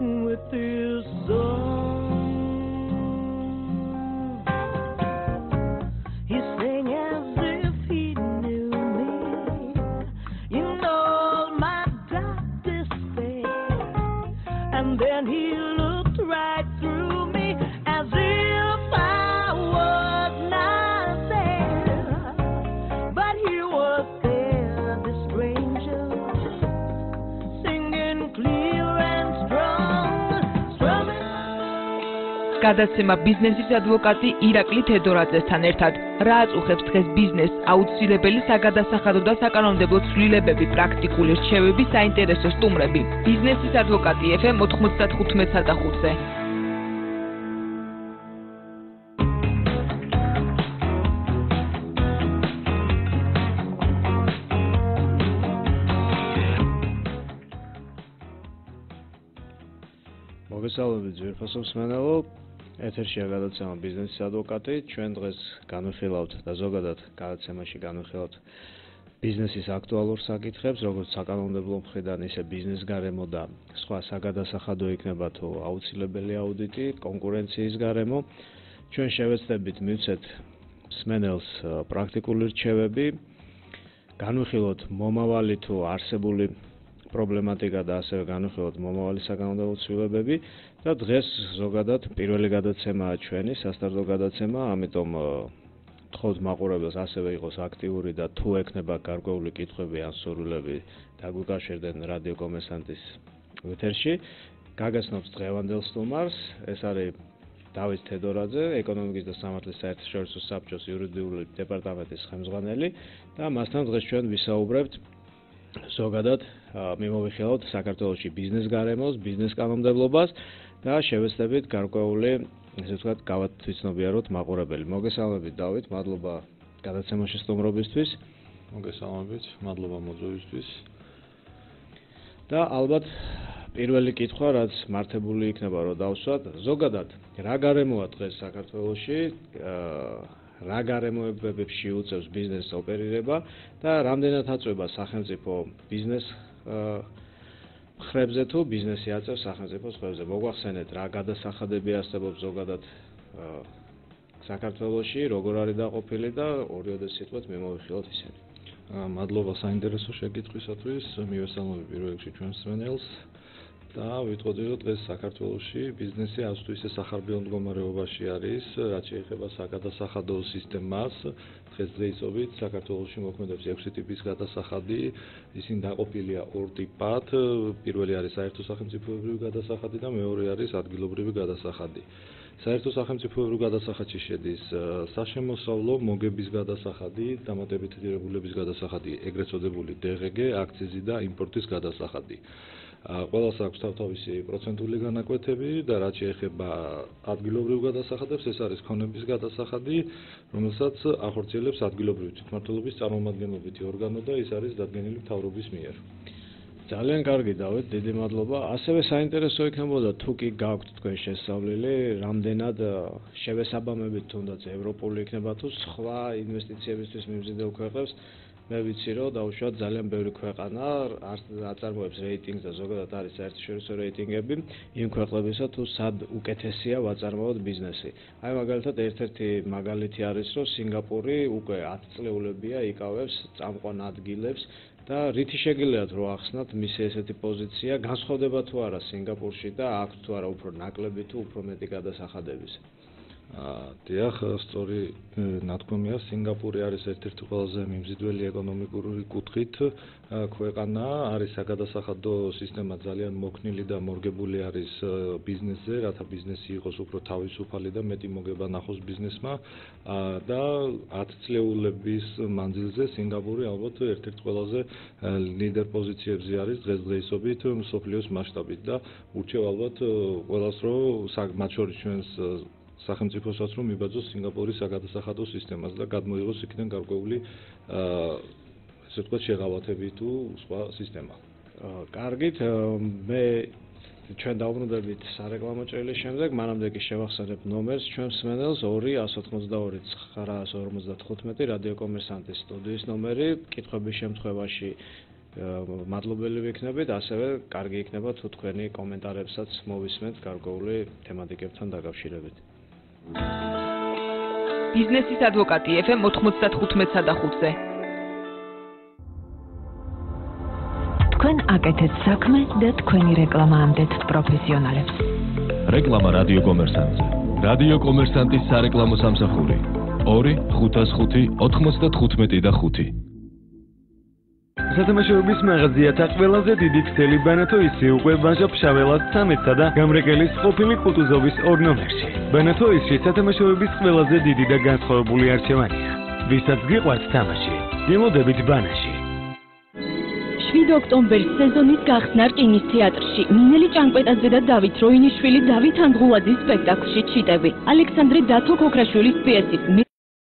with this song. He sang as if he knew me. You know all my dark despair. And then he looked right through me as if I was not there. But he was there, the stranger, singing clear and strong, strumming. გადაცემა ბიზნესის ადვოკატი ირაკლი თედორაძესთან ერთად რა აწუხებს დღეს ბიზნესს, აუცილებელი საგადასახადო და საკანონმდებლო ცვლილებები, პრაქტიკული რჩევები, საინტერესო სტუმრები. ბიზნესის ადვოკატი FM 95.5-ზე. მოგესალმებით ძვირფასო მსმენელო, ეთერშია გადაცემა ბიზნესის ადვოკატი. ჩვენ დღეს განვიხილავთ და ზოგადად გადაცემაში განვიხილავთ ბიზნესის აქტუალურ საკითხებს, როგორც საკანონმდებლო მხრიდან, ისე ბიზნეს გარემო და სხვა საგადასახადო იქნება თუ აუცილებელი აუდიტი, კონკურენციის გარემო. ჩვენ შევეცდებით მივცეთ მსმენელს პრაქტიკული რჩევები, განვიხილოთ მომავალი თუ არსებული პრობლემატიკა და ასევე განვიხილოთ მომავალი საკანონმდებლო ცვლილებები და დღეს ზოგადად პირველი გადაცემაა ჩვენი, სასტარტო გადაცემა, ამიტომ ვთხოვთ მაყურებელს ასევე იყოს აქტიური და თუ ექნება გარკვეული კითხვები ან სურვილები დაგვიკავშირდნენ რადიო კომერსანტის ეთერში. გაგაცნობთ დღევანდელ სტუმარს, ეს არის დავით თედორაძე, ეკონომიკის და სამართლის საერთაშორისო საბჭოს იურიდიული დეპარტამენტის ხელმძღვანელი და მასთან დღეს ჩვენ ვისაუბრებთ ზოგადად მიმოვიხილავთ საქართველოში ბიზნეს გარემოს, ბიზნეს კანონმდებლობას და შევეცდებით გარკვეული, ესე ვთქვათ, გავათვიცნობიაროთ მაყურებელი. მოგესალმებით დავით, მადლობა გადაცემაში სტუმრობისთვის. მოგესალმებით, მადლობა მოწვევისთვის. და ალბათ პირველი კითხვა, რაც მართებული იქნება, რომ დავსვათ, ზოგადად რა გარემოა დღეს საქართველოში, რა გარემოებებში უწევს ბიზნესს ოპერირება და რამდენად აწვება სახელმწიფო ბიზნეს მხრებზე თუ ბიზნესი აწევს სახელმწიფოს მხრებზე. მოგვახსენეთ რა გადასახადები არსებობს ზოგადად საქართველოში, როგორ არის დაყოფილი და ორიოდე სიტყვით მიმოვიხილოთ ისინი. მადლობა საინტერესო შეკითხვისათვის, მივესალმები პირველ რიგში ჩვენ მსმენელს და ვიტყოდი, რომ დღეს საქართველოში ბიზნესი ასე თუ ისე სახარბიელ მდგომარეობაში არის, რაც შეეხება საგადასახადო სისტემას. დღესდღეობით საქართველოში მოქმედებს 6 ტიპის გადასახადი, ისინი დაყოფილია ორ ტიპად. პირველი არის საერთო სახელმწიფოებრივი გადასახადი და მეორე არის ადგილობრივი გადასახადი. საერთო სახელმწიფოებრივ გადასახადში შედის საშემოსავლო მოგების გადასახადი, დამატებითი ღირებულების გადასახადი, ეგრეთ წოდებული DGG, აქციზი და იმპორტის გადასახადი. ყველას აქვს თავთავისი პროცენტული განაკვეთები და რაც შეეხება ადგილობრივ გადასახადებს, ეს არის ქონების გადასახადი, რომელსაც ახორციელებს ადგილობრივი თვითმმართველობის წარმომადგენლობითი ორგანო და ის არის დადგენილი მთავრობის მიერ. ძალიან კარგი დავით, დიდი მადლობა. ასევე საინტერესო იქნებოდა თუ კი გაქვთ თქვენ შესწავლილი, რამდენად შევესაბამებით თუნდაც ევროპული იქნება თუ სხვა ინვესტიციებისთვის მიმზიდველ ქვეყნებს. მე ვიცი, რომ დაუშვათ ძალიან ბევრი ქვეყანა აწარმოებს რეიტინგს და ზოგადად არის საერთაშორისო რეიტინგები იმ ქვეყნებისა თუ სად უკეთესია ვაწარმოოთ ბიზნესი. აი მაგალითად ერთ-ერთი მაგალითი არის, რომ სინგაპური უკვე 10 წლეულებია იკავებს წამყვან ადგილებს და რითი შეგიძლიათ რომ ახსნათ მისი ესეთი პოზიცია, განსხვავდება თუ არა სინგაპურში და აქვს თუ არა უფრო ნაკლები თუ უფრო მეტი გადასახადების. დიახ, სწორი ნათქვამია, სინგაპური არის ერთ-ერთი ყველაზე მიმზიდველი ეკონომიკური კუთხით ქვეყანა, არის საგადასახადო სისტემა ძალიან მოქნილი და მორგებული არის ბიზნესზე, რათა ბიზნესი იყოს უფრო თავისუფალი და მეტი მოგება ნახოს ბიზნესმა და 10 წლეულების მანძილზე სინგაპური ალბათ ერთ-ერთი ყველაზე ლიდერ პოზიციებზე არის დღესდღეობით მსოფლიოს მასშტაბით და ურჩევ ალბათ ყველას რომ მათ შორის ჩვენს სახელმწიფოსაც რომ მიბაძოს სინგაპურის საგადასახადო სისტემას და გადმოიღოს იქიდან გარკვეული ესე ვთქვათ შეღავათები თუ სხვა სისტემა. კარგით, მე ჩვენ დავბრუნდებით სარეკლამო ჭრილის შემდეგ, მანამდე კი შევახსენებ ნომერს ჩვენ მსმენელს 2-182-955 რადიო კომერსანტის სტუდიის ნომერი, კითხვების შემთხვევაში მადლობელი ვიქნებით, ასევე კარგი იქნება თუ თქვენი კომენტარებსაც მოვისმენთ გარკვეული თემატიკებთან დაკავშირებით. ბიზნესის ადვოკატი FM 95.5-ზე. თქვენ აკეთეთ საქმე და თქვენი რეკლამა ამდეთ პროფესიონალებს. რეკლამა რადიო კომერსანტზე. რადიო კომერსანტის სარეკლამო სამსახური 2-505-95-5. სათამაშოების მაღაზიათა ყველაზე დიდი ქსელი ბანათოისი უკვე ვაჟა-ფშაველას 13-სა და გამრეკელის ყოფილი კუტუზოვის 2 ნომერში. ბანათოისი სათამაშოების ყველაზე დიდი და განსხვავებული არჩევანია. ვისაც გიყვართ თამაში, იმოდებით ბანაში. 7 ოქტომბერს სეზონის გახსნა რკინის თეატრში მინელი ჭანკვეტაძე და დავით როინიშვილი დავით ანგულაძის სპექტაკლში ჩიტები. ალექსანდრე დათო ქოქრაშვილის პიესის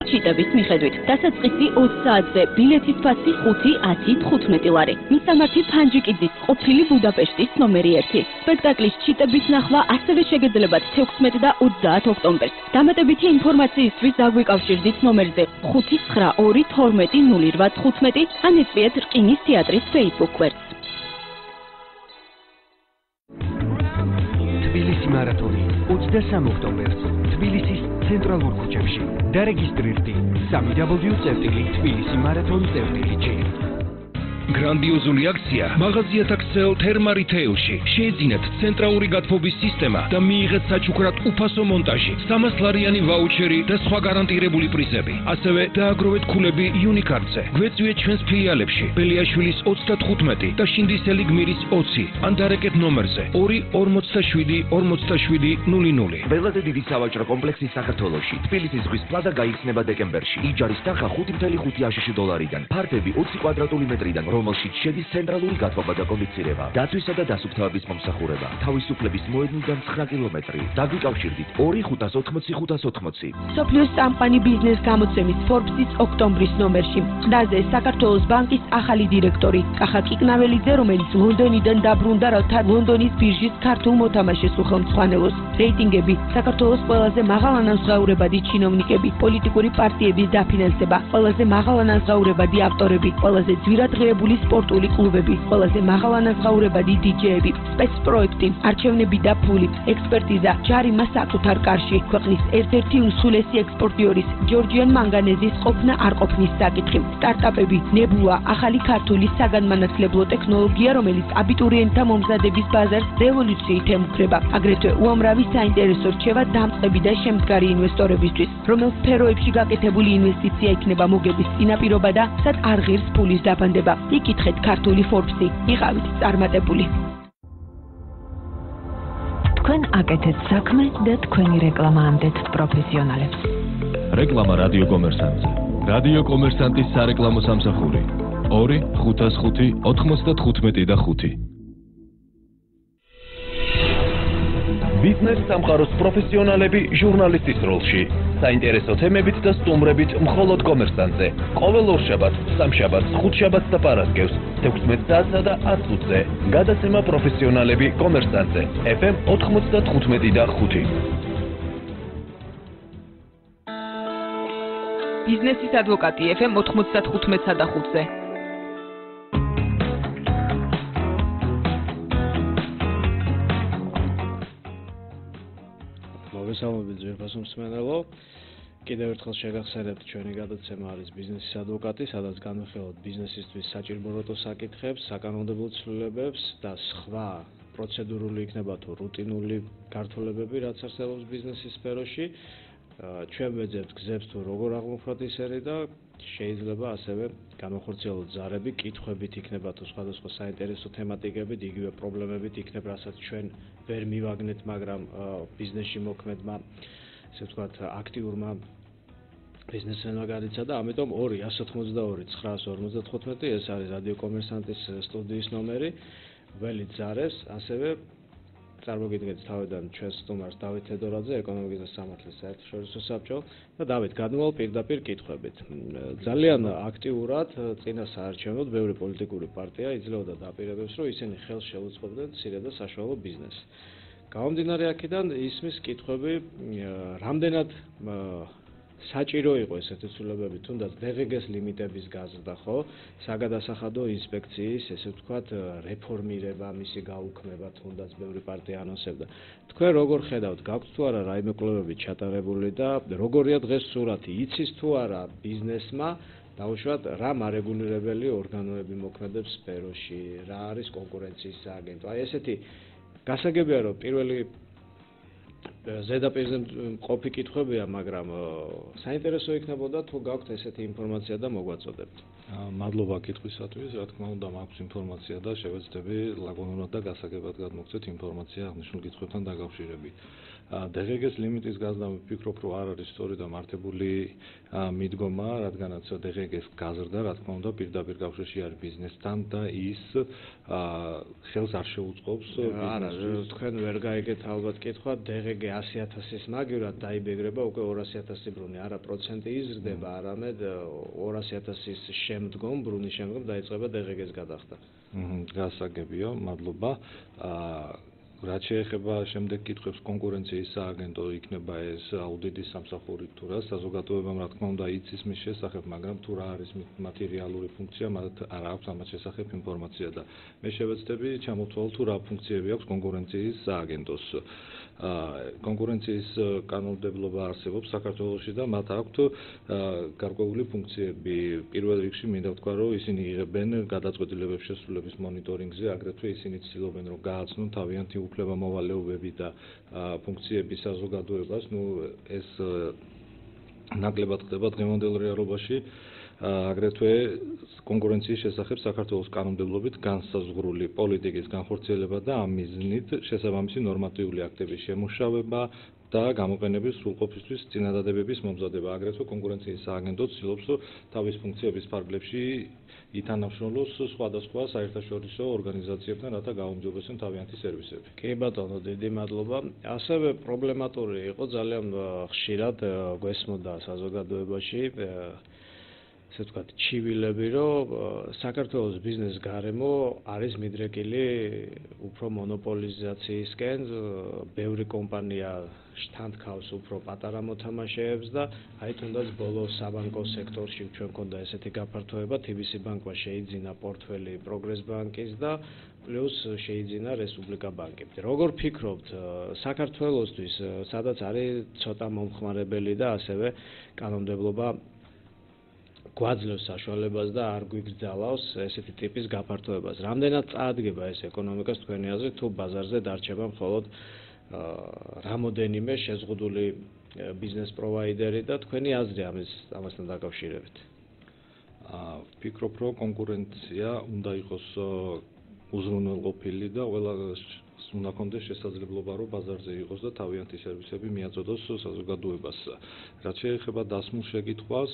ჩიტების მიხედვით დასაწყისი 20 საათზე ბილეთის ფასი 5-10-15 ლარი. მისამართი ფანჯიკიძის ყოფილი ბუდაპეშტის ნომერი 1. სპექტაკლის ჩიტების ნახვა ასევე შეგეძლებათ 16 და 30 ოქტომბერს. დამატებითი ინფორმაციისთვის დაგვიკავშირდით ნომერზე 592120815 ან ეწვიეთ რკინის თეატრის Facebook გვერდს. თბილისი მარათონი 23 ოქტომბერს თბილისის ცენტრალურ ქუჩებში. დარეგისტრირდი www.tbilisi-marathon.gr. გრანდიოზული აქცია მაღაზიათა ქსელ თერმარითეილში. შეეძინათ ცენტრალური გათბობის სისტემა და მიიღეთ საჩუქრად უფასო მონტაჟი, 300 ლარიანი ვაუჩერი და სხვა გარანტირებული პრიზები. ასევე დააგროვეთ ქულები იუნიკარტზე. გვეწვიეთ ჩვენს ფილიალებში ბელიაშვილის 35 და შინდისელი გმირის 20 ან დარეკეთ ნომერზე 2-47-47-00. ყველაზე დიდი სავაჭრო კომპლექსი საქართველოში. თბილისის ზღვის პლაზა გაიხსნება დეკემბერში. იჯარის თანხა $5.5 ფართები 20 კვადრატული მეტრიდან, რომელშიც შედის ცენტრალური გათბობა და კონდიცირება, დაცვისა და დასუფთავების მომსახურება. თავისუფლების მოედნიდან 9 კილომეტრი. დაგვიკავშირდით 2-580-580. სოფლიოს წამყვანი ბიზნეს გამოცემის Forbes-ის ოქტომბრის ნომერში. ყდაზე საქართველოს ბანკის ახალი დირექტორი კახა კიკნაველიძე, რომელიც ლონდონიდან დაბრუნდა, რათა ლონდონის ბირჟის ქართულ მოთამაშეს უხელმძღვანელოს. რეიტინგები, საქართველოს ყველაზე მაღალანაზღაურებადი ჩინოვნიკები, პოლიტიკური პარტიების დაფინანსება, ყველაზე მაღალანაზღაურებადი ავტორები, ყველაზე ძვირადღირებული სპორტული კლუბები, ყველაზე მაღალანაზღაურებადი დიჯეები, სპეცპროექტი, არჩევნები და ფული, ექსპერტიზა, ჯარიმა საკუთარ კარში, ქვეყნის ერთ-ერთი უმსხვილესი ექსპორტიორის ჯორჯიან მანგანეზის ყოფნა არ ყოფნის საკითხი, სტარტაპები, ნებულა, ახალი ქართული საგანმანათლებლო ტექნოლოგია, რომელიც აბიტურიენტთა მომზადების ბაზარს რევოლუციით ემუქრება, აგრეთვე უამრავი საინტერესო რჩევა დამწყები და შემდგარი ინვესტორებისთვის, რომელ სფეროებში გაკეთებული ინვესტიცია იქნება მოგების წინაპირობა და სად არ ღირს ფულის დაბანდება. იკითხეთ ქართული Forbes-ი, იყავით წარმატებული. თქვენ აკეთეთ საქმე და თქვენი რეკლამა ამდეთ პროფესიონალებს. რეკლამა რადიო კომერსანტზე. რადიო კომერსანტის სარეკლამო სამსახური 2-505-95-5. ბიზნეს სამყაროს პროფესიონალები ჟურნალისტის როლში. საინტერესო თემებით და სტუმრებით მხოლოდ კომერსანტზე. ყოველ ორშაბათს, სამშაბათს, ხუთშაბათს და პარასკევს 16 საათსა და 10 წუთზე. გადაცემა პროფესიონალები კომერსანტზე. FM 95.5. ბიზნესის ადვოკატი FM 95.5-ზე. მოგესალმებით ძვირფასო მსმენელო. კიდევ ერთხელ შეგახსენებთ, ჩვენი გადაცემა არის ბიზნესის ადვოკატი, სადაც განვიხილავთ ბიზნესისთვის საჭიროებო საკითხებს, საკანონმდებლო ცვლილებებს და სხვა პროცედურული იქნება თუ რუტინული გართულებები, რაც არსებობს ბიზნესის სფეროში. ჩვენ ვეძებთ გზებს თუ როგორ აღმოფხვრათ ისინი და შეიძლება ასევე განვახორციელოთ ზარები, კითხვებით იქნება თუ სხვადასხვა საინტერესო თემატიკებით, იგივე პრობლემებით იქნება, რასაც ჩვენ ვერ მივაგნეთ, მაგრამ ბიზნესში მოქმედმა, ესე ვთქვათ, აქტიურმა ბიზნესმენმა გადაიცა და ამიტომ 2-192-955 ეს არის რადიო კომერსანტის სტუდიის ნომერი, ველით ზარეს, ასევე წარმოგიდგენთ თავიდან ჩვენს სტუმარს დავით თედორაძე, ეკონომიკის და სამართლის საერთაშორისო საბჭო და დავით, გადმოვალ პირდაპირ კითხვებით. ძალიან აქტიურად წინა საარჩევნოდ ბევრი პოლიტიკური პარტია იძლეოდა დაპირებებს, რომ ისინი ხელს შეუწყობდნენ მცირე და საშუალო ბიზნესს. გამომდინარე აქედან ისმის კითხვები, რამდენად საჭირო იყო ესეთი ცვლილებები, თუნდაც DGG-ს ლიმიტების გაზრდა, ხო? საგადასახადო ინსპექციის, ესე ვთქვათ, რეფორმირება, მისი გაუქმება, თუნდაც ბევრი პარტია ანონსებდა. თქვენ როგორ ხედავთ, გაქვთ თუ არა რაიმე კვლევები ჩატარებული და როგორია დღეს სურათი? იცის თუ არა ბიზნესმა დაუშვათ რა მარეგულირებელი ორგანოები მოქმედებს სფეროში, რა არის კონკურენციის სააგენტო. აი ესეთი გასაგებია, რომ პირველი ზედაპირზე მყოფი კითხვებია, მაგრამ საინტერესო იქნებოდა თუ გაქვთ ესეთი ინფორმაცია და მოგვაწოდებთ. მადლობა კითხვისათვის, რა თქმა უნდა, მაქვს ინფორმაცია და შევეცდები ლაგუნურად და გასაგებად გადმოგცეთ ინფორმაცია აღნიშნულ კითხვებთან დაკავშირებით. DGG-ს ლიმიტის გაზრდა ვფიქრობ, რომ არ არის სწორი და მართებული მიდგომა, რადგანაც DGG-ს გაზრდა, რა თქმა უნდა, პირდაპირ კავშირში არის ბიზნესთან და ის ხელს არ შეუწყობს ბიზნესს. თქვენ ვერ გაიგეთ ალბათ კითხვა, DGG 100.000-ის მაგივრად დაიბეგრება უკვე 200.000 ბრუნი, არა პროცენტი იზრდება, არამედ 200.000-ის შემდგომ, ბრუნის შემდგომ დაიწყება DGG-ს გადახდა. გასაგებია, მადლობა. რაც შეეხება შემდეგ კითხვებს, კონკურენციის სააგენტო იქნება ეს აუდიტის სამსახური თუ რა, საზოგადოებამ რა თქმა უნდა იცის მის შესახებ, მაგრამ თუ რა არის მათი რეალური ფუნქცია, მათ არ აქვს ამას შესახებ ინფორმაცია და მე შევეცდები ჩამოთვალო თუ რა ფუნქციები აქვს კონკურენციის სააგენტოს. კონკურენციის კანონმდებლობა არსებობს საქართველოში და მათ აქვთ გარკვეული ფუნქციები. პირველ რიგში მინდა ვთქვა, რომ ისინი იღებენ გადაწყვეტილებების შესრულების მონიტორინგზე, აგრეთვე ისინი ცდილობენ, რომ გააცნონ თავიანთი უფლება-მოვალეობები და ფუნქციები საზოგადოებას. ეს ნაკლებად ხდება დღევანდელ რეალობაში. აგრეთვე კონკურენციის შესახებ საქართველოს კანონმდებლობით განსაზღვრული პოლიტიკის განხორციელება და ამ მიზნით შესაბამისი ნორმატიული აქტების შემუშავება და გამოყენების სრულყოფისთვის წინადადებების მომზადება. აგრეთვე კონკურენციის სააგენტო ცდილობს თავის ფუნქციების ფარგლებში ითანამშრომლოს სხვადასხვა საერთაშორისო ორგანიზაციებთან, რათა გაუმჯობესონ თავიანთი სერვისები. კი ბატონო, დიდი მადლობა. ასევე პრობლემატური იყო ძალიან ხშირად გვესმოდა საზოგადოებაში ესე ვთქვათ, ჩივილები, რომ საქართველოს ბიზნეს გარემო არის მიდრეკილი უფრო მონოპოლიზაციისკენ, ბევრი კომპანია შთანთქავს უფრო პატარა მოთამაშეებს და აი თუნდაც ბოლო საბანკო სექტორში ჩვენ მქონდა ესეთი გაფართოება, TBC ბანკმა შეიძინა პორტფელი პროგრეს ბანკის და პლუს შეიძინა რესპუბლიკა ბანკი. როგორ ფიქრობთ, საქართველოსთვის, სადაც არის ცოტა მომხმარებელი და ასევე კანონმდებლობა გვაძლევს საშუალებას და არ გვიგრძალავს ესეთი ტიპის გაფართოებას. რამდენად წაადგება ეს ეკონომიკას თქვენი აზრით, თუ ბაზარზე დარჩება მხოლოდ რამოდენიმე შეზღუდული ბიზნეს პროვაიდერი და თქვენი აზრი ამასთან დაკავშირებით? ვფიქრობ, რომ კონკურენცია უნდა იყოს უზრუნველყოფილი და ყველა უნდა კონდეს შესაძლებლობა, რომ ბაზარზე იყოს და თავიანთი სერვისები მიაწოდოს საზოგადოებას. რაც შეეხება დასმულ შეკითხვას,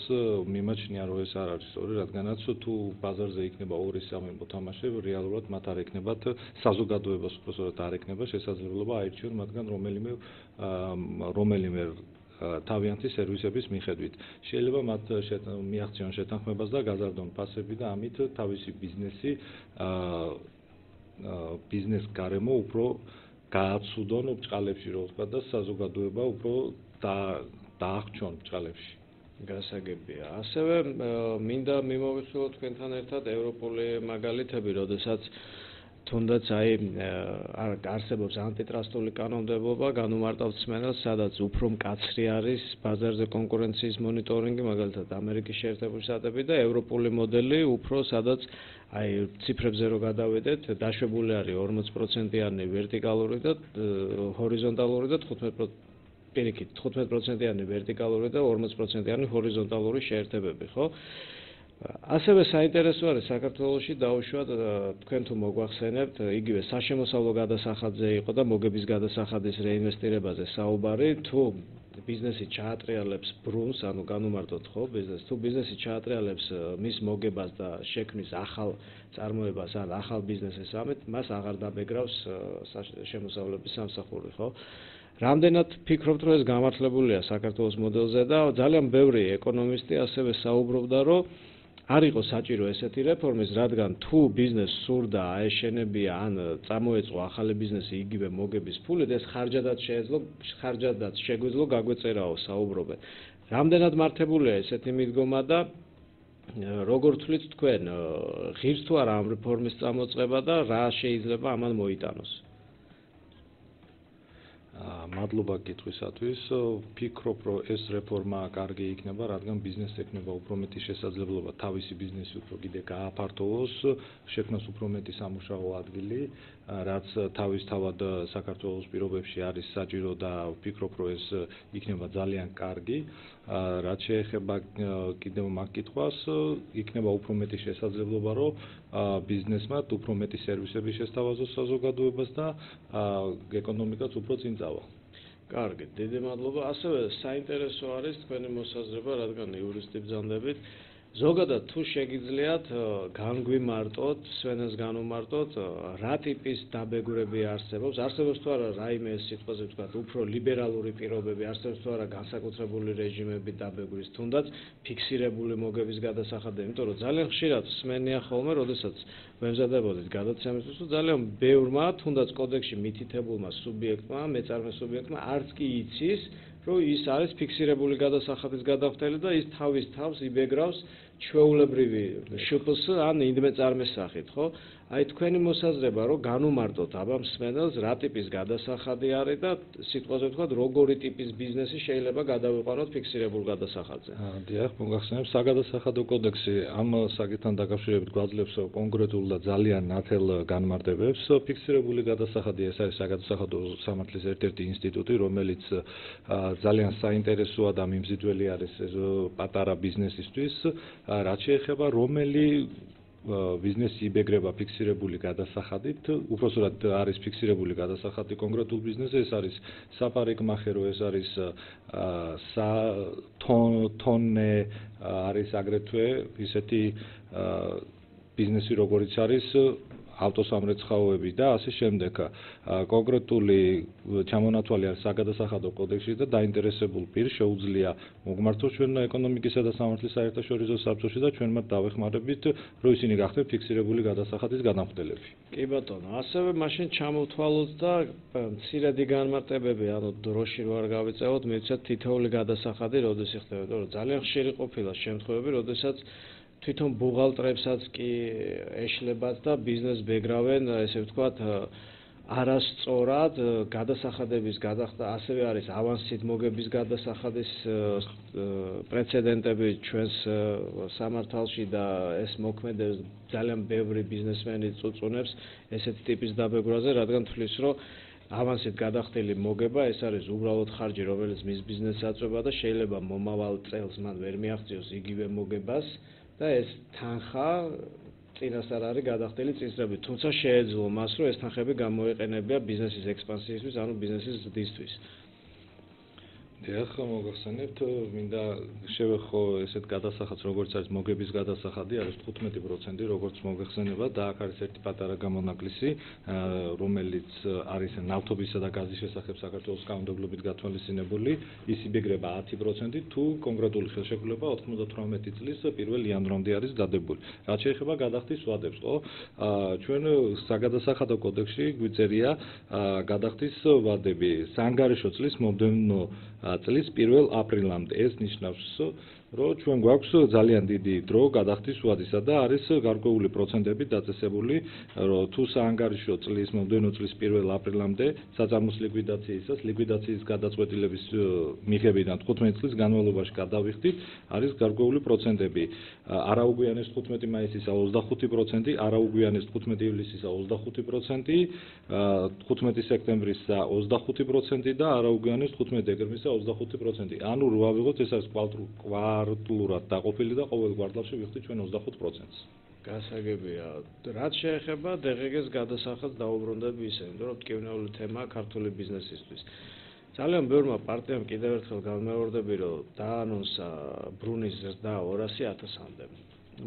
მიმაჩნია, რომ ეს არ არის სწორი, რადგანაც თუ ბაზარზე იქნება 2-3 მოთამაშე, რეალურად მათ არ ექნებათ საზოგადოებას უბრალოდ არ ექნება შესაძლებლობა აირჩიონ მათგან რომელიმე თავიანთი სერვისების მიხედვით. შეიძლება მათ მიაღწიონ შეთანხმებას და გაზარდონ პასები და ამით თავისი ბიზნეს გარემო უფრო გააცუდონ ბჭყალებში, რო ვთქვა და საზოგადოება უფრო დაახჩონ ბჭყალებში. გასაგებია. ასევე მინდა მიმოვიხილოთ თქვენთან ერთად ევროპული მაგალითები, როდესაც თუნდაც აი არსებობს ანტიტრასტული კანონმდებლობა, განუმარტავთ მსმენელს, სადაც უფრო მკაცრი არის ბაზარზე კონკურენციის მონიტორინგი, მაგალითად ამერიკის შეერთებული შტატები და ევროპული მოდელი, უფრო სადაც აი ციფრებზე რო გადავიდეთ, დაშვებული არის 40%-იანი ვერტიკალური და ჰორიზონტალური და 15%-იანი ვერტიკალური და 40%-იანი ჰორიზონტალური შეერთებები, ხო? ასევე საინტერესო არის საქართველოში დაუშვათ თქვენ თუ მოგვახსენებთ, იგივე საშემოსავლო გადასახადზე იყო და მოგების გადასახადის რეინვესტირებაზე საუბარი, თუ ბიზნესი ჩაატრიალებს ბრუნს, ანუ განუმარტოთ ხო ბიზნესს, თუ ბიზნესი ჩაატრიალებს მის მოგებას და შექმნის ახალ წარმოებას ან ახალ ბიზნესის ამით, მას აღარ დაბეგრავს შემოსავლების სამსახური, ხო? რამდენად ფიქრობთ, რომ ეს გამართლებულია საქართველოს მოდელზე და ძალიან ბევრი ეკონომისტი ასევე საუბრობდა, რომ არ იყო საჭირო ესეთი რეფორმის, რადგან თუ ბიზნესს სურდა აეშენებია ან წამოეწყო ახალი ბიზნესი იგივე მოგების ფულით, ეს ხარჯადაც შეგვეძლო გაგვეწერაო საუბრობენ. რამდენად მართებულია ესეთი მიდგომა და როგორ თვლით თქვენ, ღირს თუ არა ამ რეფორმის წამოწყება და რა შეიძლება ამან მოიტანოს? მადლობა კითხვისათვის. ვფიქრობ, რომ ეს რეფორმა კარგი იქნება, რადგან ბიზნესს ექნება უფრო მეტი შესაძლებლობა თავისი ბიზნესი უფრო კიდე გააფართოვოს, შექმნას უფრო მეტი სამუშაო ადგილი, რაც თავისთავად საქართველოს პირობებში არის საჭირო და ვფიქრობ, რომ ეს იქნება ძალიან კარგი. რაც შეეხება კიდევ მაგ კითხვას, იქნება უფრო მეტი შესაძლებლობა, რომ ბიზნესმა უფრო მეტი სერვისები შესთავაზოს საზოგადოებას და ეკონომიკაც უფრო წინ წავა. კარგი, დიდი მადლობა. ასევე საინტერესო არის თქვენი მოსაზრება, რადგან იურისტი ბრძანდებით. ზოგადად თუ შეგიძლიათ განგვიმარტოთ, სვენას განვმარტოთ, რა ტიპის დაბეგურები არსებობს თუ არა რაიმე სიტყვაზე ვთქვათ, უფრო ლიბერალური პირობები არსებობს თუ არა განსაკუთრებული რეჟიმები დაბეგვრის, თუნდაც ფიქსირებული მოგების გადასახადები, იმიტომ რომ ძალიან ხშირად სმენია ხოლმე, როდესაც ვემზადებოდით გადაცემისთვის, რომ ძალიან ბევრმა, თუნდაც კოდექსში მითითებულმა სუბიექტმა, მეწარმე სუბიექტმა არც კი იცის, რომ ის არის ფიქსირებული გადასახადის გადახდელი და ის თავის თავს იბეგრავს ჩვეულებრივი შპს ან ინდმეწარმეს სახით, ხო? აი თქვენი მოსაზრება, რომ განუმარტოთ აბა მსმენელს რა ტიპის გადასახადი არის და სიტყვაზე ვთქვათ, როგორი ტიპის ბიზნესი შეიძლება გადავიყვანოთ ფიქსირებულ გადასახადზე. დიახ, მოგახსენებთ, საგადასახადო კოდექსი ამ საკითხთან დაკავშირებით გვაძლევს კონკრეტულ და ძალიან ნათელ განმარტებებს. ფიქსირებული გადასახადი ეს არის საგადასახადო სამართლის ერთ-ერთი ინსტიტუტი, რომელიც ძალიან საინტერესოა და მიმზიდველი არის პატარა ბიზნესისთვის, რაც შეეხება რომელი ბიზნესი იბეგრება ფიქსირებული გადასახადით, უпроსტად არის ფიქსირებული გადასახადი კონკრეტულ ბიზნესზე, ეს არის საპარიკმახერო, ეს არის თონე, არის აგრეთვე ისეთი ბიზნესი, როგორიც არის ავტოსამრეცხაოები და ასე შემდეგ. კონკრეტული ჩამონათვალი არის საგადასახადო კოდექსში და დაინტერესებულ პირს შეუძლია მოგმართოს ჩვენ ეკონომიკისა და სამართლის საერთაშორისო საბჭოში და ჩვენ მათ დავეხმარებით, რომ ისინი გახდნენ ფიქსირებული გადასახადის განახდელები. კი ბატონო, ასევე მაშინ ჩამოვთვალოთ და მცირედი განმარტებები, ანუ დროში რო არ გავიწევოთ, მივცეთ თითოეული გადასახადი როდის იხდება, რომ ძალიან ხშირი ყოფილა შემთხვევები, როდესაც თვითონ ბუღალტრებსაც კი ეშლებათ და ბიზნესს ბეგრავენ, ესე ვთქვათ, არასწორად გადასახადების გადახდა, ასევე არის ავანსით მოგების გადასახადის პრეცედენტები ჩვენს სამართალში და ეს მოქმედებს ძალიან ბევრი ბიზნესმენი წუწუნებს ესეთი ტიპის დაბეგვრაზე, რადგან თვლის, რომ ავანსით გადახდილი მოგება ეს არის უბრალოდ ხარჯი, რომელიც მის ბიზნესს აწვება და შეიძლება მომავალ წელს მან ვერ მიაღწიოს იგივე მოგებას. და ეს თანხა წინასწარ არის გადახდილი წინსწრებით, თუმცა შეეძლო მას, რომ ეს თანხები გამოეყენებია ბიზნესის ექსპანსიისთვის, ანუ ბიზნესის ზრდისთვის. დიახ, მოგახსენებთ, მინდა შევეხო ესეთ გადასახადს, როგორც არის მოგების გადასახადი, არის 15%, როგორც მოგახსენება და აქ არის ერთი პატარა გამონაკლისი, რომელიც არის ნავთობისა და გაზის შესახებ საქართველოს კანონმდებლობით გათვალისწინებული, ის იბეგრება 10%, თუ კონკრეტული ხელშეკრულება 98 წლის 1 იანვრამდე არის დადებული. რაც შეეხება გადახდის ვადებს, ხო? ჩვენ საგადასახადო კოდექსში გვიწერია გადახდის ვადები საანგარიშო წლის მომდევნო წლის 1 აპრილამდე. ეს ნიშნავს, რომ ჩვენ გვაქვს ძალიან დიდი დრო გადახდის ვადისა და არის გარკვეული პროცენტები დაწესებული, რომ თუ საანგარიშო წლის მომდევნო წლის 1 აპრილამდე საწარმოს ლიკვიდაციის გადაწყვეტილების მიღებიდან 15 წლის განმავლობაში გადავიხდით, არის გარკვეული პროცენტები. არაუგვიანეს 15 მაისისა 25%, არაუგვიანეს 15 ივლისისა 25%, 15 სექტემბრისა 25% და არაუგვიანეს 15 დეკემბრისა 25%. ანუ რო ავიღოთ, ეს არის კვარტლურად დაყოფილი და ყოველ კვარტალში ვიხდით ჩვენ 25%-ს. გასაგებია. რაც შეეხება DGG-ს გადასახადს დაუბრუნდები ისე, იმიტომ რომ მტკივნეული თემაა ქართული ბიზნესისთვის. ძალიან ბევრმა პარტიამ კიდევ ერთხელ განმეორდები, რომ დაანონსა ბრუნის ზრდა 200.000-მდე.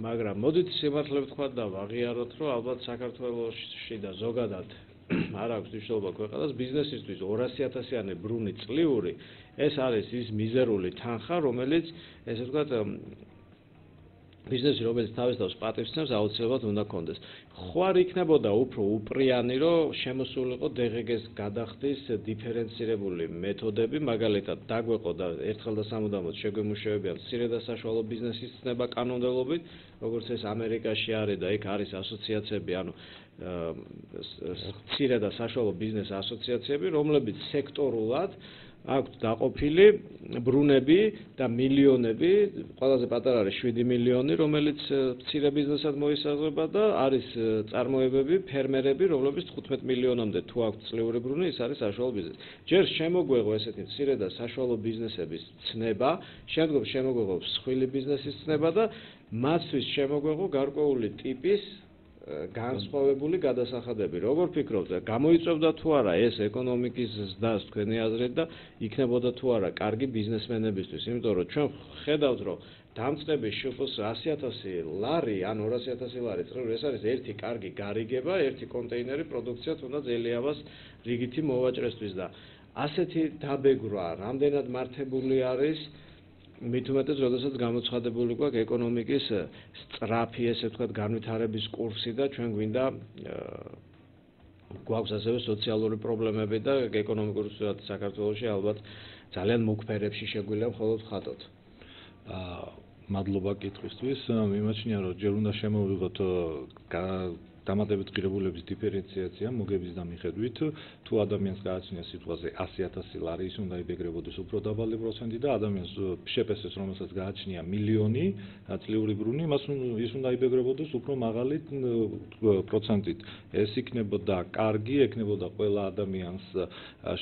მაგრამ მოდით სიმართლე ვთქვათ და ვაღიაროთ, რომ ალბათ საქართველოში და ზოგადად არ აქვს მნიშვნელობა ქვეყანას ბიზნესისთვის 200.000-იანი ბრუნი წლიური, ეს არის ის მიზერული თანხა, რომელიც ესე ვთქვათ ბიზნესი რომელიც თავის თავს პატივს ცემს აუცილებლად უნდა კონდეს. ხო არ იქნებოდა უფრო უპრიანი რომ შემოსულიყო DGG-ს გადახდის დიფერენცირებული მეთოდები, მაგალითად დაგვეყოდა ერთხელ და სამუდამოდ შეგვემუშავებიან მცირე და საშუალო ბიზნესის ცნება კანონმდებლობით, როგორც ეს ამერიკაში არის და იქ არის ასოციაციები, ანუ მცირე და საშუალო ბიზნეს ასოციაციები, რომლებიც სექტორულად აქვთ დაყოფილი ბრუნები და მილიონები, ყველაზე პატარა არის 7 მილიონი, რომელიც მცირე ბიზნესად მოისაზღვრება და არის წარმოებები, ფერმერები, რომლებიც 15 მილიონამდე თუ აქვთ წლიური ბრუნი, ის არის საშუალო ბიზნესი. ჯერ შემოგვეღო ესეთი მცირე და საშუალო ბიზნესების ცნება, შემდგომ შემოგვეღო მსხვილი ბიზნესის ცნება და მათთვის შემოგვეღო გარკვეული ტიპის განსხვავებული გადასახადები. Როგორ ფიქრობთ, გამოიწვევდა თუ არა ეს ეკონომიკის ზრდას თქვენი აზრით და იქნებოდა თუ არა კარგი ბიზნესმენებისთვის, იმიტომ რომ ჩვენ ხედავთ, რომ დამწყების შუქოს 100,000 ლარი ან 200,000 ლარი წრე ეს არის ერთი კარგი გარიგება, ერთი კონტეინერი პროდუქცია თუნდაც ელიავას რიგითი მოვაჭრესთვის და ასეთი დაბეგრვა რამდენად მართებული არის მით უმეტეს, როდესაც გამოცხადებული გვაქვს ეკონომიკის სწრაფი, ესე ვთქვათ, განვითარების კურსი და ჩვენ გვინდა გვაქვს ასევე სოციალური პრობლემები და ეკონომიკური სურათი საქართველოში ალბათ ძალიან მუქფერებში შეგვიძლია მხოლოდ ხატოთ. მადლობა კითხვისთვის. მიმაჩნია, რომ ჯერ უნდა შემოვიღოთ დამატებით ღირებულების დიფერენციაცია მოგების და მიხედვით, თუ ადამიანს გააჩნია სიტყვაზე 100,000 ლარი, ის უნდა იბეგრებოდეს უფრო დაბალი პროცენტი და ადამიანს შეპესეს, რომელსაც გააჩნია მილიონი წლიური ბრუნი, ის უნდა იბეგრებოდეს უფრო მაღალი პროცენტით. ეს იქნებოდა კარგი, ექნებოდა ყველა ადამიანს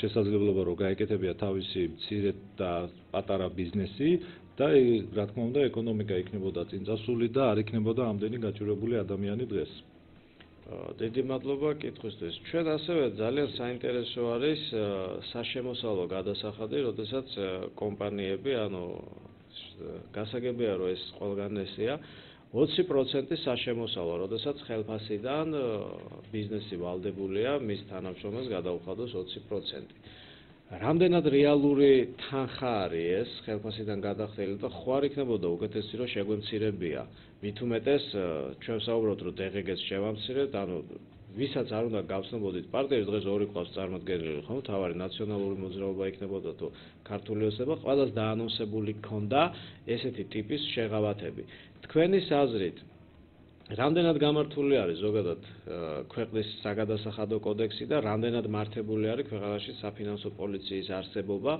შესაძლებლობა, რომ გაეკეთებია თავისი მცირე და პატარა ბიზნესი და რა თქმა უნდა, ეკონომიკა იქნებოდა წინწასული და არ იქნებოდა ამდენი გაჭირვებული ადამიანი დღეს. დიდი მადლობა კითხვისთვის. ჩვენ ასევე ძალიან საინტერესო არის საშემოსავლო გადასახადი, როდესაც კომპანიები, ანუ გასაგებია, რომ ეს ყველგან ესეა, 20% საშემოსავლო, როდესაც ხელფასიდან ბიზნესი ვალდებულია მის თანამშრომელს გადაუხადოს 20%. რამდენად რეალური თანხა არის ეს ხელფასიდან გადახდილი და ხო არ იქნებოდა უკეთესი რომ შეგვემცირებია. მით უმეტეს ჩვენ ვსაუბრობთ რომ DGG-ს შევამცირებთ, ანუ ვისაც არ უნდა გავცნობოდით პარტიებს, დღეს ორი ყავს წარმოდგენილი, ხო? თავარი ნაციონალური მოძრაობა იქნებოდა თუ ქართული ოსება, ყველას დაანონსებული ქონდა ესეთი ტიპის შეღავათები. თქვენის აზრით რამდენად გამართული არის ზოგადად ქვეყნის საგადასახადო კოდექსი და რამდენად მართებული არის ქვეყანაში საფინანსო პოლიციის არსებობა,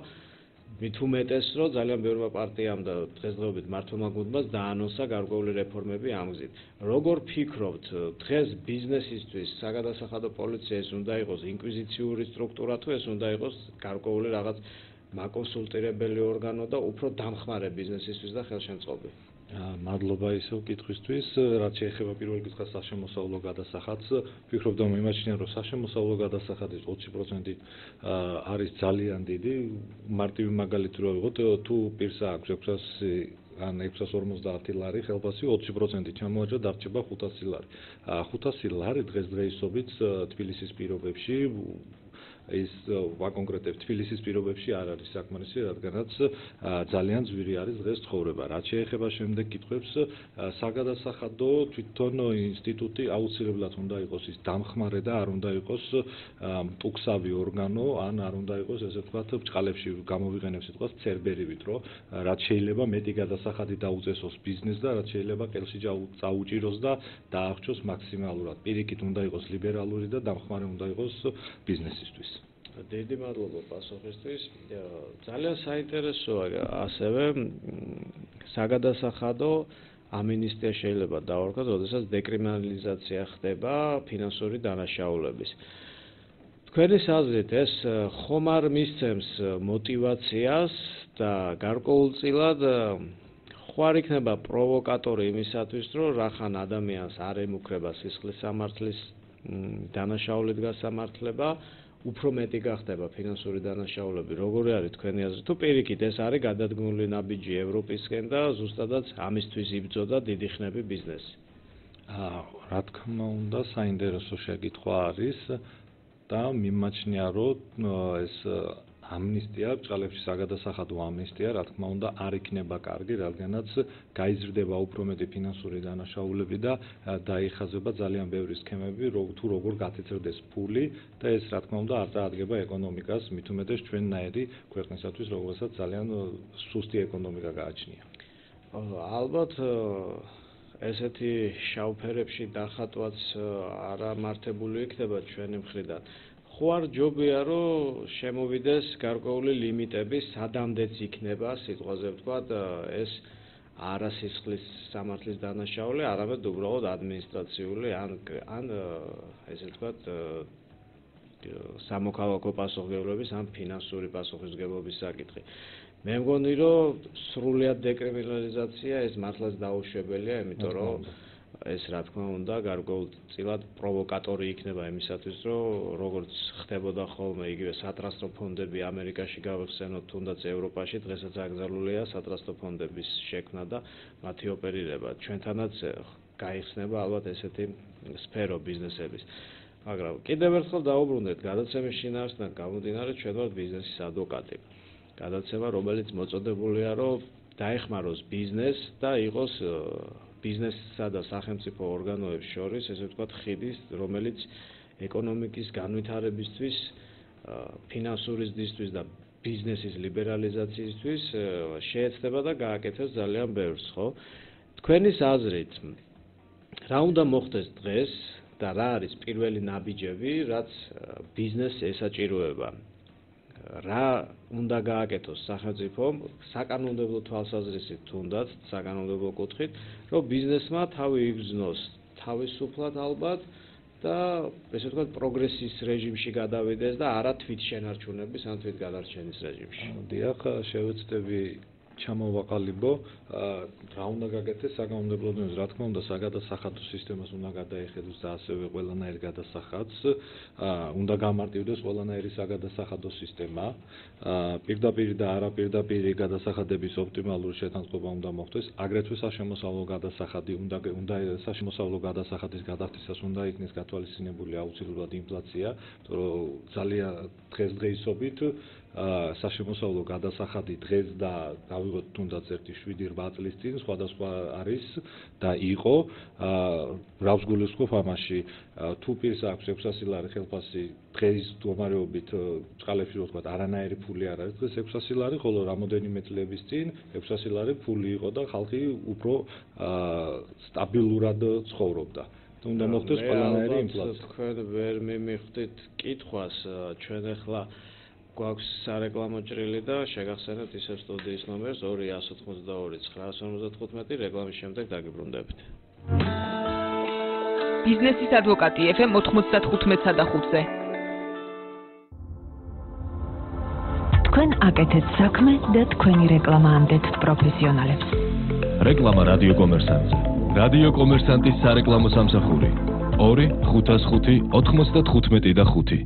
მით უმეტეს, რომ ძალიან ბევრმა პარტიამ და დღესდღეობით მართლმა გუნდმა დაანონსა გარკვეული რეფორმები ამ გზით. Როგორ ფიქრობთ, დღეს ბიზნესისთვის საგადასახადო პოლიცია ეს უნდა იყოს ინკვიზიციური სტრუქტურა თუ ეს უნდა იყოს გარკვეული რაღაც მაკონსულტირებელი ორგანო და უფრო დამხმარე ბიზნესისთვის და ხელშემწყობი? მადლობა ისევ კითხვისთვის. რაც შეეხება პირველ კითხვას საშემოსავლო გადასახადს, ვფიქრობ და მიმაჩნია, რომ საშემოსავლო გადასახადის 20% არის ძალიან დიდი. მარტივი მაგალითი რო ვიღოთ, თუ პირს აქვს 600 ან 650 ლარი ხელფასი 20% ჩამოაჭრა, დარჩება 500 ლარი. 500 ლარი დღესდღეობით თბილისის პირობებში ის ვაკონკრეტებ თბილისის პირობებში არ არის საკმარისი, რადგანაც ძალიან ძვირი არის დღეს ცხოვრება. რაც შეეხება შემდეგ კითხვებს, საგადასახადო თვითონ ინსტიტუტი აუცილებლად უნდა იყოს ის დამხმარე და არ უნდა იყოს მტუქსავი ორგანო, ან არ უნდა იყოს ესე ვთქვათ ბჭყალებში გამოვიყენებ სიტყვას ცერბერივით, რომ რაც შეიძლება მეტი გადასახადი დაუწესოს ბიზნესს და რაც შეიძლება ყელში წაუჭიროს და დაახრჩოს მაქსიმალურად. პირიქით უნდა იყოს ლიბერალური და დამხმარე უნდა იყოს ბიზნესისთვის. დიდი მადლობა პასუხისთვის. ძალიან საინტერესოა ასევე საგადასახადო ამინისტია შეიძლება დავარქვათ, როდესაც დეკრიმინალიზაცია ხდება ფინანსური დანაშაულების. თქვენის აზრით ეს ხომ არ მისცემს мотиваციას და გარკვეულწილად ხო არ იქნება პროვოკატორი იმისათვის, რომ რახან ადამიანს არ ემუქრება სისხლის სამართლის დანაშაულით გასამართლება, უფრო მეტი გახდება ფინანსური დანაშაულები. როგორი არის თქვენი აზრით? თუ პირიქით ეს არის გადადგმული ნაბიჯი ევროპისკენ და ზუსტადაც ამისთვის იბრძოდა დიდი ხნები ბიზნესი. რა თქმა უნდა, საინტერესო შეკითხვა არის და მიმაჩნია, რომ ეს ამნისტია, ბრჭყალებში საგადასახადო ამნისტია, რა თქმა უნდა, არ იქნება კარგი, რადგანაც გაიზრდება უფრო მეტი ფინანსური დანაშაულები და დაიხაზება ძალიან ბევრი სქემები, თუ როგორ გაწეცრდეს ფული და ეს რა თქმა უნდა არ წაადგება ეკონომიკას, მით უმეტეს ჩვენნაირი ქვეყნისათვის, რომელსაც ძალიან სუსტი ეკონომიკა გააჩნია. ალბათ ესეთი შავფერებში დახატვაც არამართებული იქნება ჩვენი მხრიდან. ხო არ ჯობია რომ შემოვიდეს გარკვეული ლიმიტები, სადამდეც იქნება სიტყვაზე ვთქვათ ეს არა სისხლის სამართლის დანაშაული, არამედ უბრალოდ ადმინისტრაციული ან ესე ვთქვათ სამოქალაქო პასუხისმგებლობის ან ფინანსური პასუხისმგებლობის საკითხი. მე მგონი რომ სრულად დეკრიმინალიზაცია ეს მართლაც დაუშვებელია, იმიტომ რომ ეს რა თქმა უნდა გარკვეულწილად პროვოკატორი იქნება იმისათვის, რომ როგორც ხდებოდა ხოლმე იგივე სატრასტო ფონდები ამერიკაში გავიხსენოთ, თუნდაც ევროპაში დღესაც აკრძალულია სატრასტო ფონდების შექმნა და მათი ოპერირება. ჩვენთანაც გაიხსნება ალბათ ესეთი სფერო ბიზნესების. მაგრამ კიდევ ერთხელ დაუბრუნდეთ გადაცემის შინაარსიდან გამომდინარე, ჩვენ ვართ ბიზნესის ადვოკატი. გადაცემა, რომელიც მოწოდებულია, რომ დაეხმაროს ბიზნესს და იყოს ბიზნესსა და სახელმწიფო ორგანოებს შორის, ესე ვთქვათ, ხიდის, რომელიც ეკონომიკის განვითარებისთვის, ფინანსური ზრდისთვის და ბიზნესის ლიბერალიზაციისთვის შეეცდება და გააკეთებს ძალიან ბევრს, ხო? თქვენის აზრით, რა უნდა მოხდეს დღეს და რა არის პირველი ნაბიჯები, რაც ბიზნესს ესაჭიროება? რა უნდა გააკეთოს სახელმწიფომ საკანონმდებლო თვალსაზრისით თუნდაც საკანონმდებლო კუთხით, რომ ბიზნესმა თავი იგრძნოს თავისუფლად ალბათ და ესე ვთქვათ პროგრესის რეჟიმში გადავიდეს და არა თვითშენარჩუნების ან თვითგადარჩენის რეჟიმში. დიახ, შევეცდები ჩამოვაყალიბო, რა უნდა გაკეთდეს საკანონმდებლო დონეზე, რა თქმა უნდა, საგადასახადო სისტემას უნდა გადაეხედოს და ასევე ყველანაირ გადასახადს, უნდა გამარტივდეს ყველანაირი საგადასახადო სისტემა, პირდაპირ და არაპირდაპირი გადასახადების ოპტიმალური შეთანხმება უნდა მოხდეს, აგრეთვე საშემოსავლო გადასახადი უნდა საშემოსავლო გადასახადის გადახდისას უნდა იქნეს გათვალისწინებული აუცილებლად ინფლაცია, რომ ძალიან დღესდღეობით საშემოსავლო გადასახადი დღეს და გავიღოთ თუნდაც 1-7-8 წლის წინ სხვადასხვა არის და იყო რავს გულისხმობ ამაში თუ პირს აქვს 600 ლარი ხელფასი დღეს მდგომარეობით ბრჭყალებში რო ვთქვათ არანაირი ფული არ არის დღეს 600 ლარი ხოლო რამოდენიმე წლების წინ 600 ლარი ფული იყო და ხალხი უფრო სტაბილურად ცხოვრობდა. უნდა მოხდეს ყველანაირი ინფლაცია. თქვენ ვერ მიმიხვდით კითხვას ჩვენ ახლა გვაქვს სარეკლამო ჭრილი და შეგახსენებთ ისევ სტუდიის ნომერს 282-955, რეკლამის შემდეგ დაგიბრუნდებით. ბიზნესის ადვოკატი FM 95.5-ზე. თქვენ აკეთეთ საქმე და თქვენი რეკლამა ამდეთ პროფესიონალებს. რეკლამა რადიო კომერსანტზე. რადიო კომერსანტის სარეკლამო სამსახური 2-505-95-5.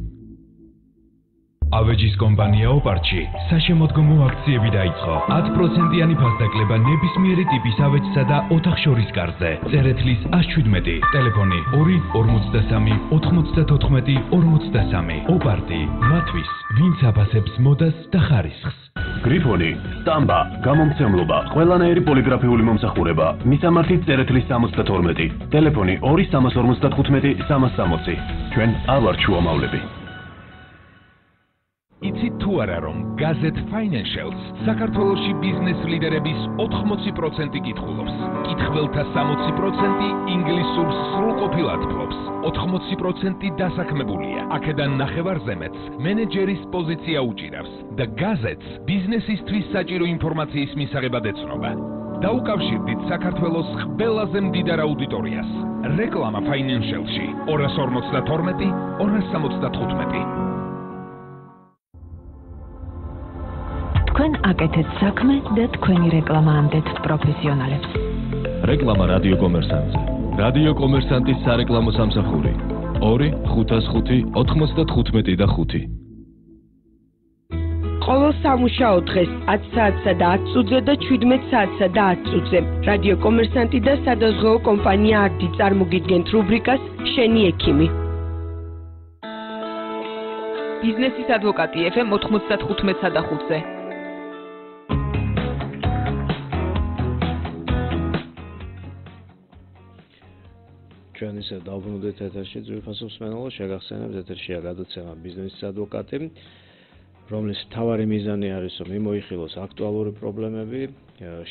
ავეჯის კომპანია ოპარჩი საშემოდგომო აქციები დაიწყო. 10%-იანი ფასდაკლება ნებისმიერი ტიპის ავეჯსა და ოთახშორის კარზე. წერეთლის 117, ტელეფონი 2-53-94-43. ოპარტი, მათთვის, ვინც აფასებს მოდას და ხარისხს. გრიფონი, სტამბა, გამომცემლობა, ყველანაირი პოლიგრაფიული მომსახურება. მისამართი წერეთლის 72, ტელეფონი 2-355-360. ჩვენ არ ვართ შუამავლები. იცით თუ არა რომ გაზეთ Financials საქართველოში ბიზნეს ლიდერების 80% კითხულობს. კითხველთა 60% ინგლისურს სრულყოფილად ფლობს. 80% დასაქმებულია. აქედან ნახევარზემეც მენეჯერის პოზიცია უჭირავს და გაზეთს ბიზნესისთვის საჭირო ინფორმაციის მისაღებად ეცნობა. დაუკავშირდით საქართველოს ყველაზე მდიდარ აუდიტორიას. რეკლამა Financials-ში 252-265. თქვენ აკეთეთ საქმე და თქვენი რეკლამა ამდეთ პროფესიონალებს. რეკლამა რადიო კომერსანტზე. რადიო კომერსანტის სარეკლამო სამსახური 2-505-95-5. ყოველ სამუშაო დღეს 10 საათსა და 10 წუთზე და 17 საათსა და 10 წუთზე რადიო კომერსანტი და სადაზღვეო კომპანია არდი წარმოგიდგენთ რუბრიკას შენი ექიმი. ბიზნესის ადვოკატი FM 95.5-ზე. ჩვენ ისე დავბრუნდით ეთერში ძვირფასობს მსმენელო, შეგახსენებთ ეთერშია გადაცემა ბიზნესის ადვოკატი, რომლის მთავარი მიზანი არის, რომ მიმოიხილოს აქტუალური პრობლემები,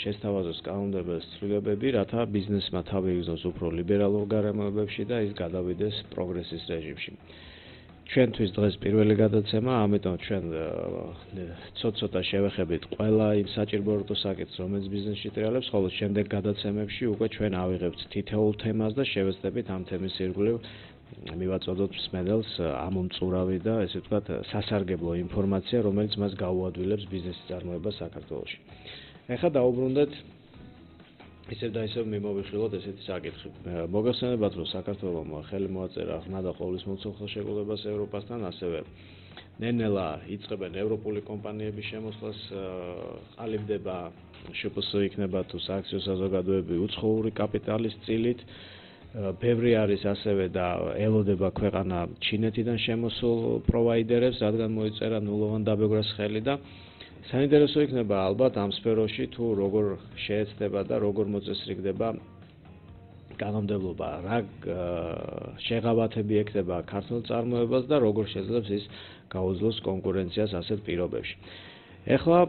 შესთავაზოს კანონმდებლობის ცვლილებები, რათა ბიზნესმა თავი იგრძნოს უფრო ლიბერალურ გარემოებებში და ის გადავიდეს პროგრესის რეჟიმში. ჩვენთვის დღეს პირველი გადაცემა, ამიტომ ჩვენ ცოტ-ცოტა შევეხებით ყველა იმ საჭირო საკითხს, რომელიც ბიზნესში ტრიალებს, ხოლო შემდეგ გადაცემებში უკვე ჩვენ ავიღებთ თითოეულ თემას და შევეცდებით ამ თემის ირგვლივ მივაწოდოთ მსმენელს ამომწურავი და ესე ვთქვათ სასარგებლო ინფორმაცია, რომელიც მას გაუადვილებს ბიზნესის წარმოებას საქართველოში. ეხლა დავუბრუნდეთ ისევ და ისევ მიმოვიხილოთ ესეთი საკითხი. მოგეხსენებათ, რომ საქართველომ ხელი მოაწერა ღრმა და ყოვლისმომცემ ხელშეკრულებას ევროპასთან, ასევე ნელ-ნელა იწყებენ ევროპული კომპანიების შემოსვლას, ყალიბდება შპს იქნება თუ სააქციო საზოგადოებები უცხოური კაპიტალის წილით. ბევრი არის ასევე და ელოდება ქვეყანა ჩინეთიდან შემოსულ პროვაიდერებს, რადგან მოიწერა ნულოვან დაბეგვრას ხელი და საინტერესო იქნება ალბათ ამ სფეროში თუ როგორ შეეცდება და როგორ მოწესრიგდება კანონმდებლობა, რა შეღავათები ექნება ქართულ წარმოებას და როგორ შეძლებს ის გაუძლოს კონკურენციას ასეთ პირობებში. ეხლა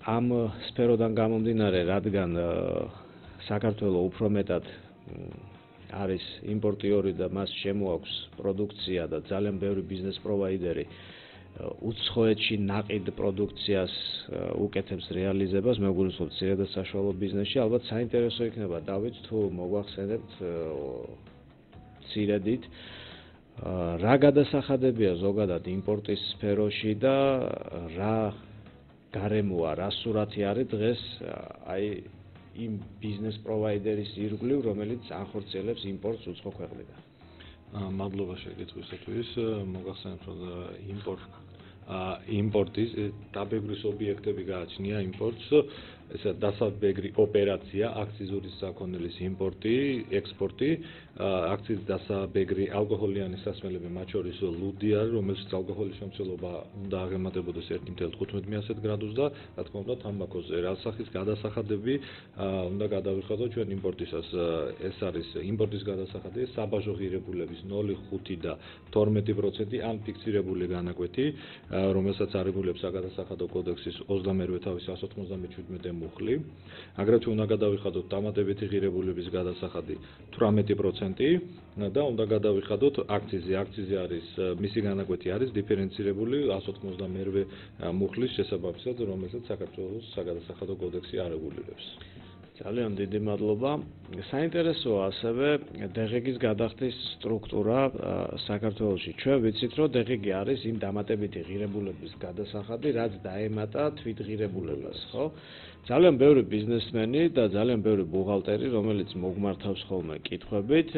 ამ სფეროდან გამომდინარე, რადგან საქართველო უფრო მეტად არის იმპორტიორი და მას შემოაქვს პროდუქცია და ძალიან ბევრი ბიზნეს პროვაიდერი უცხოეთში ნაყიდ პროდუქციას უკეთებს რეალიზებას, მეგულისხმობ მცირე და საშუალო ბიზნესში, ალბათ საინტერესო იქნება დავით თუ მოგვახსენებთ მცირედით რა გადასახადებია ზოგადად იმპორტის სფეროში და რა გარემოა, რა სურათი არის დღეს აი იმ ბიზნეს პროვაიდერის ირგვლივ, რომელიც ახორციელებს იმპორტს უცხო ქვეყნიდან. მადლობა შეკითხვისათვის. მოგახსენებთ, რომ იმპორტის დაბეგვრის ობიექტები გააჩნია იმპორტს, ესა დასაბეგრი ოპერაცია, აქციზური საქონლის იმპორტი, ექსპორტი, აქციის დასაბეგრი ალკოჰოლიანი სასმელები, მათ შორის ლუდი არის, რომელშიც ალკოჰოლის შემცველობა უნდა აღემატებოდეს 1.15 მიასეთ გრადუსს და რა თქმა უნდა თამბაქოზე რა სახის გადასახადები უნდა გადავიხადოთ ჩვენ იმპორტისას. ეს არის იმპორტის გადასახადი, საბაჟო ღირებულების 0.5 და 12% ან ფიქსირებული განაკვეთი, რომელსაც არეგულირებს საგადასახადო კოდექსის 22 თავის 197 მუხლი. აგრეთვე უნდა გადავიხადოთ დამატებითი ღირებულების გადასახადი 18% და უნდა გადავიხადოთ აქციზი. აქციზი არის მისი განაკვეთი არის დიფერენცირებული 192 მუხლის შესაბამისად, რომელსაც საქართველოს საგადასახადო კოდექსი არეგულირებს. ძალიან დიდი მადლობა. საინტერესოა ასევე დეგეგის გადახდის სტრუქტურა საქართველოში. ჩვენ ვიცით, რომ დეგეგი არის იმ დამატებითი ღირებულების გადასახადი, რაც დაემატა თვითღირებულებას, ხო? ძალიან ბევრი ბიზნესმენი და ძალიან ბევრი ბუღალტერი, რომელიც მოგმართავს ხოლმე კითხვებით,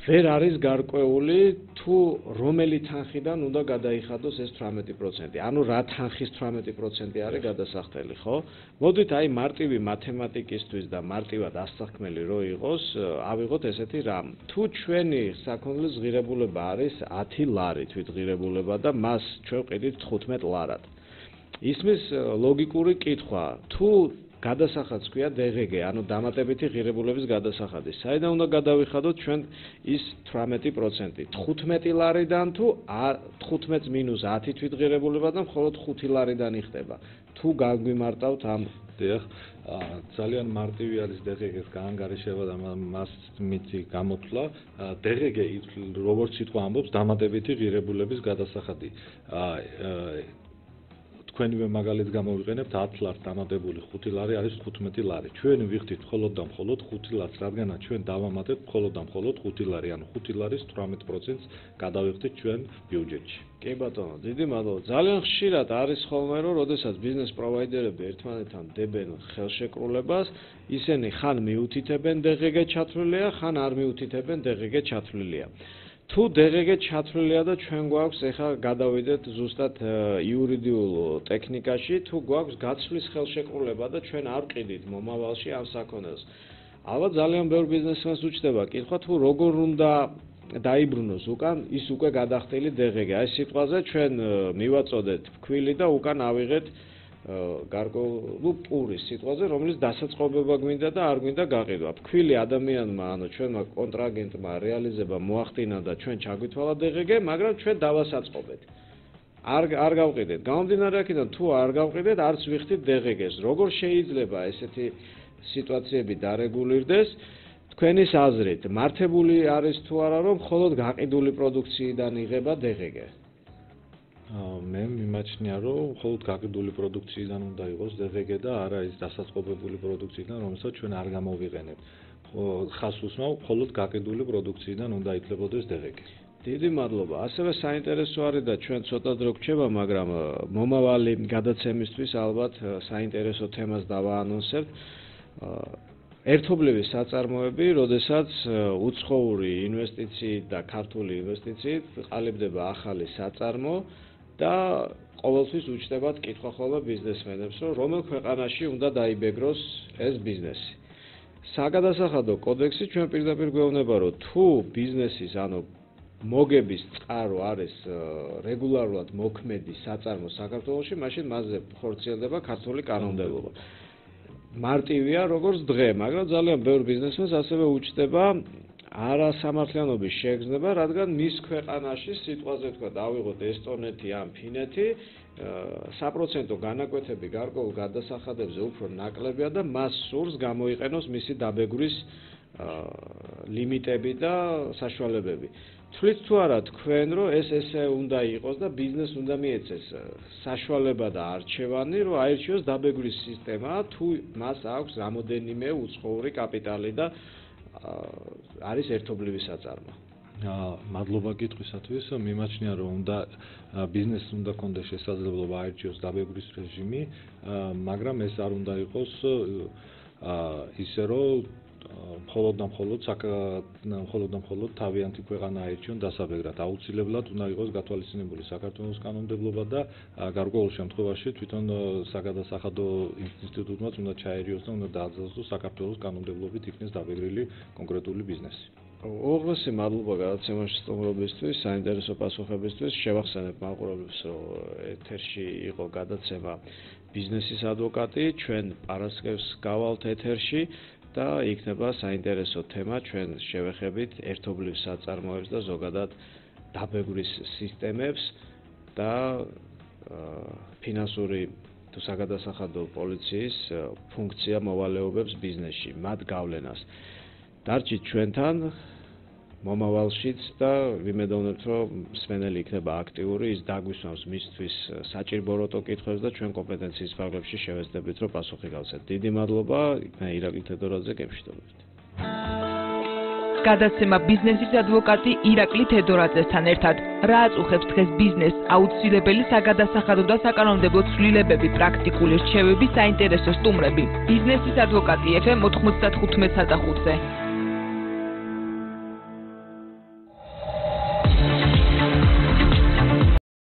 ვერ არის გარკვეული თუ რომელი თანხიდან უნდა გადაიხადოს ეს 18%. ანუ რა თანხის 18% არის გადასახდელი, ხო? მოდით აი მარტივი მათემატიკისთვის და მარტივად ასახმელი რო იყოს, ავიღოთ ესეთი რამ. თუ ჩვენი საქონლის ღირებულება არის 10 ლარი თვითღირებულება და მას ჩვენ ვყიდით 15 ლარად. ისმის ლოგიკური კითხვა, თუ გადასახადს ქვია დეგეგ, ანუ დამატებითი ღირებულების გადასახადი. საიდან უნდა გადავიხადოთ ჩვენ ის 18%? 15 ლარიდან თუ 15 მინუს 10 თვითღირებულებიდან მხოლოდ 5 ლარიდან იხდება. თუ გაგვიმარტავთ ამ დიახ, ძალიან მარტივი არის დეგეგის გაანგარიშება და მას მითი გამოთვლა. დეგეგ როგორც სიტყვა ამბობს, დამატებითი ღირებულების გადასახადი. თქვენივე მაგალითს გამოვიყენებთ 10 ლარს დამატებული 5 ლარი არის 15 ლარი. ჩვენ ვიხდით მხოლოდ და მხოლოდ 5 ლარს, რადგანაც ჩვენ დავამატებთ მხოლოდ და მხოლოდ 5 ლარი, ანუ 5 ლარის 18%-ს გადავიხდით ჩვენ ბიუჯეტში. კი ბატონო, დიდი მადლობა. ძალიან ხშირად არის ხოლმე, რომ როდესაც ბიზნეს პროვაიდერები ერთმანეთთან დებენ ხელშეკრულებას, ისინი ხან მიუთითებენ დეგეგ ჩათვლილია, ხან არ მიუთითებენ დეგეგ ჩათვლილია. თუ დეგეგ ჩათვლილია და ჩვენ გვაქვს ეხლა გადავიდეთ ზუსტად იურიდიულ ტექნიკაში, თუ გვაქვს გაცვლის ხელშეკრულება და ჩვენ არ ვყიდით მომავალში ამ საქონელს. ალბათ ძალიან ბევრ ბიზნესმენს უჩნდება კითხვა, თუ როგორ უნდა დაიბრუნოს უკან ის უკვე გადახდილი DGG. Აი სიტყვაზე ჩვენ მივაწოდეთ ფქვილი და უკან ავიღეთ გარკვეული პურის სიტყვაზე, რომელიც დასაწყობება გვინდა და არ გვინდა გაყიდვა. ფქვილი ადამიანმა, ანუ ჩვენმა კონტრაგენტმა რეალიზება მოახდინა და ჩვენ ჩაგვითვალა DGG, მაგრამ ჩვენ დავასაწყობეთ. არ გავყიდეთ. გამომდინარე აქედან თუ არ გავყიდეთ, არც ვიხდით DGG-ს. როგორ შეიძლება ესეთი სიტუაციები დარეგულირდეს? თქვენის აზრით, მართებული არის თუ არა, რომ მხოლოდ გაყიდული პროდუქციიდან იღება DGG? მე მიმაჩნია, რომ მხოლოდ გაყიდული პროდუქციიდან უნდა იყოს DGG და არა ის დასაწყობებული პროდუქციიდან, რომელსაც ჩვენ არ გამოვიყენებთ. ხას უსმავ, მხოლოდ გაყიდული პროდუქციიდან უნდა ითვლებოდეს DGG. დიდი მადლობა. ასევე საინტერესო არის და ჩვენ ცოტა დრო გრჩება, მაგრამ მომავალი გადაცემისთვის ალბათ საინტერესო თემას დავაანონსებთ. ერთობლივი საწარმოები, როდესაც უცხოური ინვესტიციით და ქართული ინვესტიციით ყალიბდება ახალი საწარმო და ყოველთვის უჩნდებათ კითხვა ხოლმე ბიზნესმენებს, რომ რომელ ქვეყანაში უნდა დაიბეგროს ეს ბიზნესი. საგადასახადო კოდექსი ჩვენ პირდაპირ გვეუბნება, რომ თუ ბიზნესის, ანუ მოგების წყარო არის რეგულარულად მოქმედი საწარმო საქართველოში, მაშინ მასზე ხორციელდება ქართული კანონმდებლობა. მარტივია როგორც დღე, მაგრამ ძალიან ბევრ ბიზნესმენს ასევე უჩნდება არასამართლიანობის შეგრძნება, რადგან მის ქვეყანაში სიტყვაზე თქვა დავიღოთ ესტონეთი ან ფინეთი, საპროცენტო განაკვეთები გარკვეულ გადასახადებზე უფრო ნაკლებია და მას სურს გამოიყენოს მისი დაბეგრის ლიმიტები და საშუალებები. თვლით თუ არა თქვენ, რომ ეს ესე უნდა იყოს და ბიზნესს უნდა მიეცეს საშუალება და არჩევანი, რომ აირჩიოს დაბეგრის სისტემა, თუ მას აქვს რამოდენიმე უცხოური კაპიტალი და არის ერთობლივი საწარმო. მადლობა კითხვისათვის. მიმაჩნია, რომ ბიზნესს უნდა კონდეს შესაძლებლობა აირჩიოს დაბეგრის რეჟიმი, მაგრამ ეს არ უნდა იყოს ისე, რომ მხოლოდ და მხოლოდ თავიანთი ქვეყანა აირჩიონ დასაბეგრად. აუცილებლად უნდა იყოს გათვალისწინებული საქართველოს კანონმდებლობა და გარკვეულ შემთხვევაში თვითონ საგადასახადო ინსტიტუტმაც უნდა ჩაერიოს და უნდა დააძლევოს საქართველოს კანონმდებლობით იქნეს დაბეგრილი კონკრეტული ბიზნესი. უღრესი მადლობა გადაცემაში სტუმრობისთვის, საინტერესო პასუხებისთვის. შევახსენებ მაყურებლებს, რომ ეთერში იყო გადაცემა ბიზნესის ადვოკატი, ჩვენ პარასკევს გავალთ ეთერში და იქნება საინტერესო თემა, ჩვენ შევეხებით ერთობლივ საწარმოებს და ზოგადად დაბეგრის სისტემებს და ფინანსური თუ საგადასახადო პოლიციის ფუნქცია მოვალეობებს ბიზნესში, მათ გავლენას. დარჩით ჩვენთან მომავალშიც და ვიმედოვნებთ, რომ მსმენელი იქნება აქტიური, ის დაგვისვამს მისთვის საჭირბოროტო კითხვებს და ჩვენ კომპეტენციის ფარგლებში შევეცდებით, რომ პასუხი გავცეთ. დიდი მადლობა, მე ირაკლი თედორაძე გემშვიდობებით. გადაცემა ბიზნესის ადვოკატი ირაკლი თედორაძესთან ერთად. რა აწუხებს დღეს ბიზნესს, აუცილებელი საგადასახადო და საკანონმდებლო ცვლილებები, პრაქტიკული რჩევები, საინტერესო სტუმრები. ბიზნესის ადვოკატი FM 95.5-ზე.